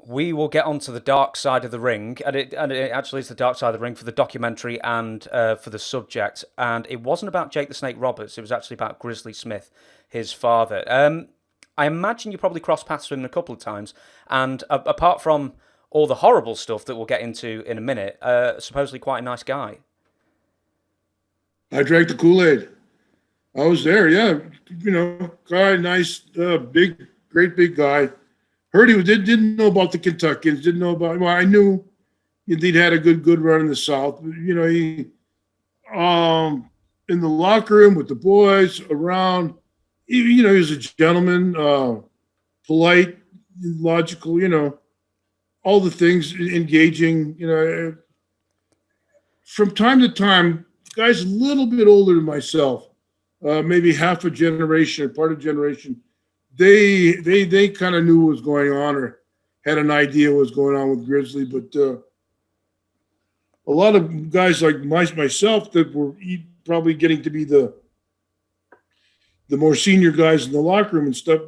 We will get onto the dark side of the ring, and it actually is the dark side of the ring for the documentary and for the subject. And it wasn't about Jake the Snake Roberts; it was actually about Grizzly Smith, his father. I imagine you probably crossed paths with him a couple of times, and apart from all the horrible stuff that we'll get into in a minute, supposedly quite a nice guy. I drank the Kool-Aid. I was there, yeah. Guy, nice, big, great big guy. Heard didn't know about the Kentuckians, didn't know about. Well, I knew he'd had a good run in the South. He in the locker room with the boys around. He was a gentleman, polite, logical. All the things, engaging. From time to time, guys a little bit older than myself, maybe half a generation or part of a generation, they kind of knew what was going on or had an idea what was going on with Grizzly. But a lot of guys like myself that were probably getting to be the more senior guys in the locker room and stuff,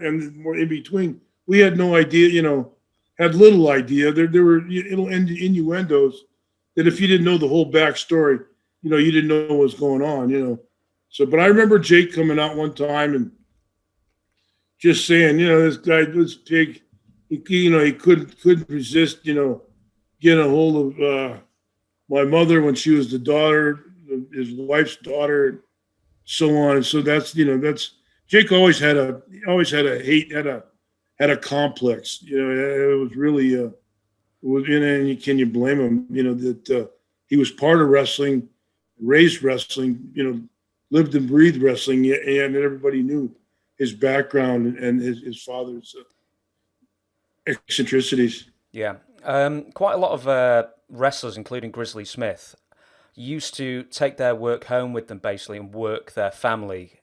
and more in between, we had no idea, had little idea. There were innuendos that if you didn't know the whole backstory, you didn't know what was going on. So, but I remember Jake coming out one time and just saying, this guy, this pig, he couldn't resist, getting a hold of my mother when she was the daughter, his wife's daughter, so on. And so that's Jake always had a complex. It was really and can you blame him? That he was part of wrestling, raised wrestling, lived and breathed wrestling, and everybody knew his background and his father's eccentricities. Yeah, quite a lot of wrestlers, including Grizzly Smith, used to take their work home with them basically and work their family.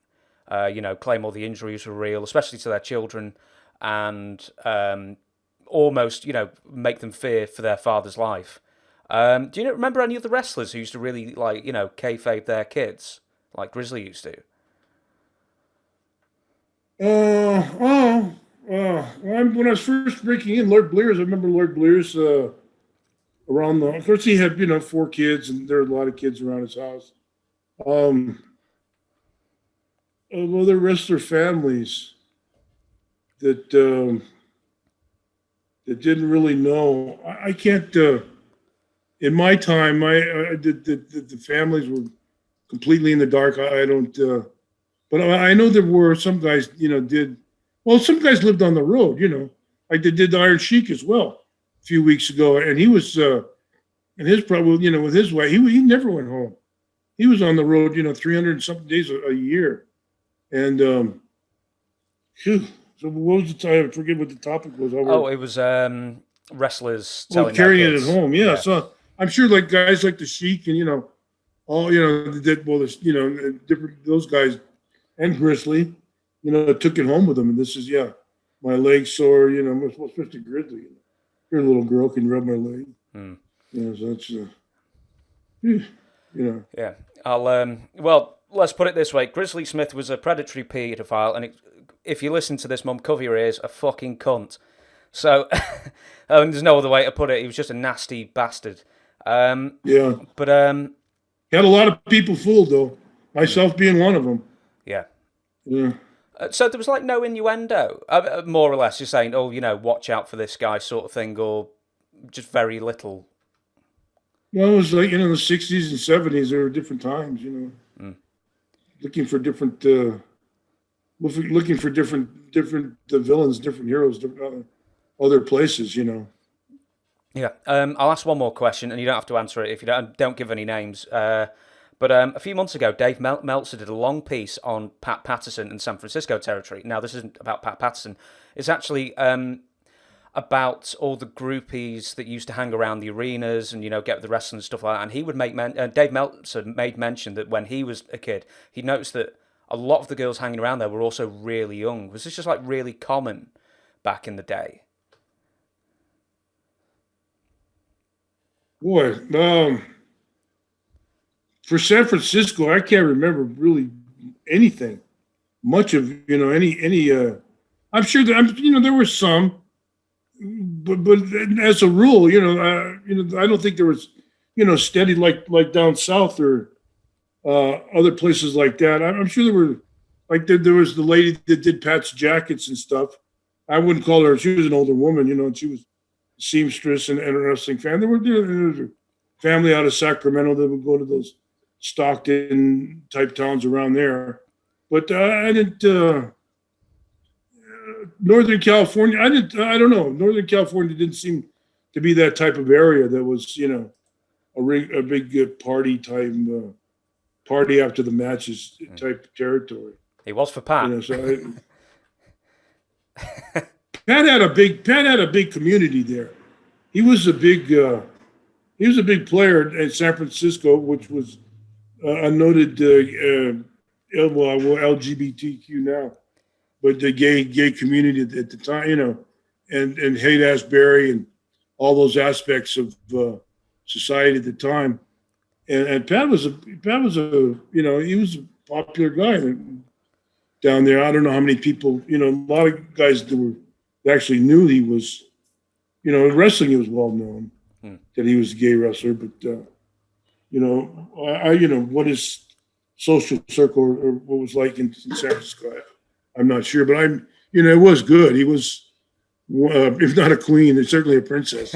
Claim all the injuries were real, especially to their children, and almost make them fear for their father's life. Do you remember any of the wrestlers who used to really kayfabe their kids like Grizzly used to? When I was first breaking in, Lord Blears, I remember Lord Blears around of course he had, 4 kids, and there were a lot of kids around his house. Well, the rest of their families that didn't really know. I can't, in my time, the families were completely in the dark. I don't, but I know there were some guys, some guys lived on the road, like they did the Iron Sheik as well a few weeks ago. And he was, and his problem, with his wife, he never went home. He was on the road, 300 and something days a year. And, so what was the time? I forget what the topic was. It was wrestlers telling carrying it at home. Yeah. So I'm sure like guys like the Sheik and, different, those guys and Grizzly, took it home with them. And this is, my leg sore, especially Grizzly. Your little girl can rub my leg. So that's, Yeah. Well, let's put it this way. Grizzly Smith was a predatory paedophile, and if you listen to this, Mum, cover your ears, a fucking cunt. So, there's no other way to put it. He was just a nasty bastard. But he had a lot of people fooled, though. Myself being one of them. Yeah. Yeah. So there was no innuendo, more or less. You're saying, watch out for this guy, sort of thing, or just very little. Well, it was like the 60s and 70s. There were different times, looking for different, villains, different heroes, different other places, Yeah. I'll ask one more question, and you don't have to answer it if you don't give any names. But a few months ago, Dave Meltzer did a long piece on Pat Patterson and San Francisco territory. Now, this isn't about Pat Patterson. It's actually about all the groupies that used to hang around the arenas and, get with the wrestling and stuff like that. And he would Dave Meltzer made mention that when he was a kid, he noticed that a lot of the girls hanging around there were also really young. Was this just really common back in the day? Boy, for San Francisco, I can't remember really anything, much of any. I'm sure that there were some but as a rule, I don't think there was, steady like down south or other places like that. I'm sure there were, like there was the lady that did Pat's jackets and stuff. I wouldn't call her. She was an older woman, and she was a seamstress and a wrestling fan. There was a family out of Sacramento that would go to those Stockton type towns around there. But I didn't. Northern California, I don't know. Northern California didn't seem to be that type of area that was, a big party after the matches type territory. He was for Pat. Pat had a big community there. He was a big player at San Francisco, which was a noted LGBTQ now, but the gay community at the time, and Haight-Ashbury and all those aspects of society at the time. And Pat was a he was a popular guy down there. I don't know how many people, a lot of guys that actually knew he was, in wrestling he was well known that he was a gay wrestler, but what his social circle or what was like in San Francisco, I'm not sure, but it was good. He was, if not a queen, certainly a princess.